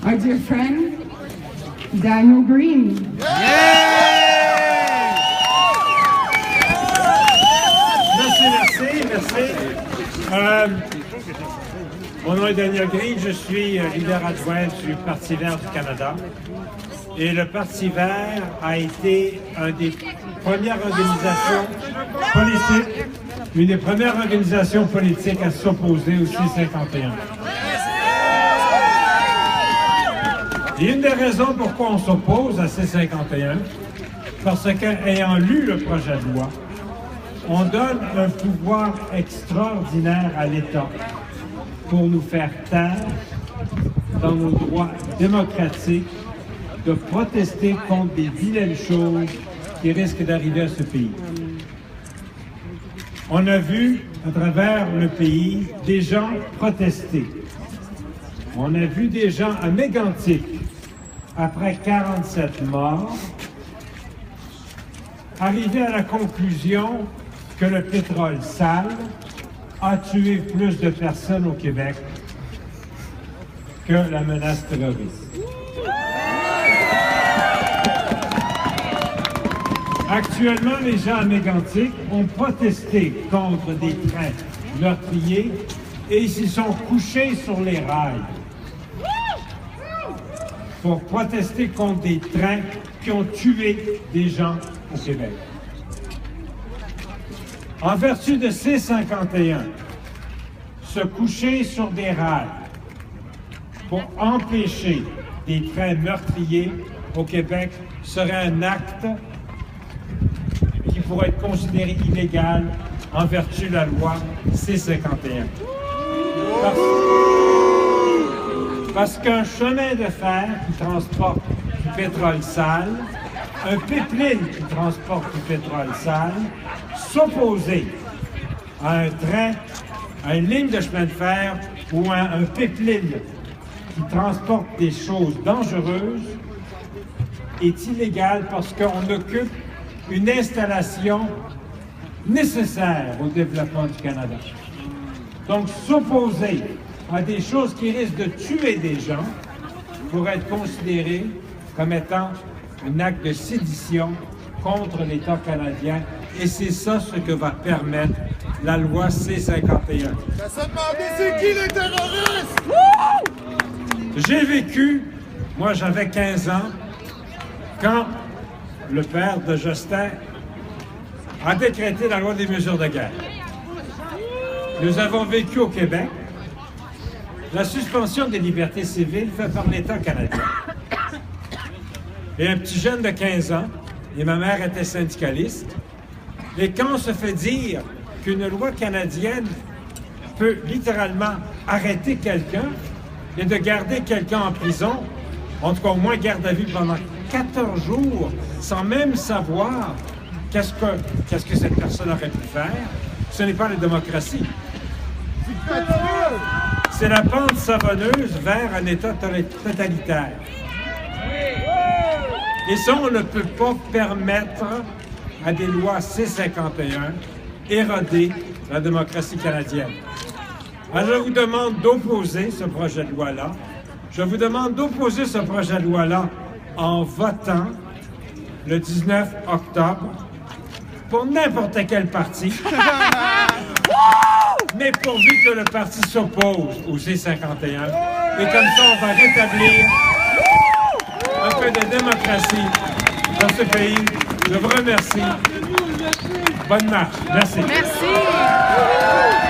our dear friend, Daniel Green. Merci. Mon nom est Daniel Green, je suis leader adjoint du Parti vert du Canada. Et le Parti vert a été une des premières organisations politiques à s'opposer au C-51. Et une des raisons pourquoi on s'oppose à C-51, parce qu'ayant lu le projet de loi, on donne un pouvoir extraordinaire à l'État pour nous faire taire dans nos droits démocratiques de protester contre des vilaines choses qui risquent d'arriver à ce pays. On a vu à travers le pays des gens protester. On a vu des gens à Mégantic, après 47 morts, arriver à la conclusion que le pétrole sale a tué plus de personnes au Québec que la menace terroriste. Actuellement, les gens à Mégantic ont protesté contre des trains meurtriers et ils s'y sont couchés sur les rails pour protester contre des trains qui ont tué des gens au Québec. En vertu de C-51, se coucher sur des rails pour empêcher des trains meurtriers au Québec serait un acte qui pourrait être considéré illégal en vertu de la loi C-51. Parce qu'un chemin de fer qui transporte du pétrole sale, un pipeline qui transporte du pétrole sale, s'opposer à un train, à une ligne de chemin de fer ou à un pipeline qui transporte des choses dangereuses est illégal parce qu'on occupe une installation nécessaire au développement du Canada. Donc, s'opposer à des choses qui risquent de tuer des gens pourrait être considéré comme étant un acte de sédition contre l'État canadien. Et c'est ça ce que va permettre la loi C-51. Ça se demandait c'est qui les terroristes? J'ai vécu, moi j'avais 15 ans, quand le père de Justin a décrété la loi des mesures de guerre. Nous avons vécu au Québec la suspension des libertés civiles faite par l'État canadien. Et un petit jeune de 15 ans, et ma mère était syndicaliste, et quand on se fait dire qu'une loi canadienne peut littéralement arrêter quelqu'un et de garder quelqu'un en prison, en tout cas au moins garde à vue pendant 14 jours, sans même savoir qu'est-ce que cette personne aurait pu faire, ce n'est pas la démocratie. C'est la pente savonneuse vers un État totalitaire. Et ça, on ne peut pas permettre à des lois C-51 éroder la démocratie canadienne. Alors, je vous demande d'opposer ce projet de loi-là. Je vous demande d'opposer ce projet de loi-là en votant le 19 octobre pour n'importe quel parti, mais pourvu que le parti s'oppose au C-51. Et comme ça, on va rétablir un peu de démocratie dans ce pays. Je vous remercie. Bonne marche. Merci. Merci.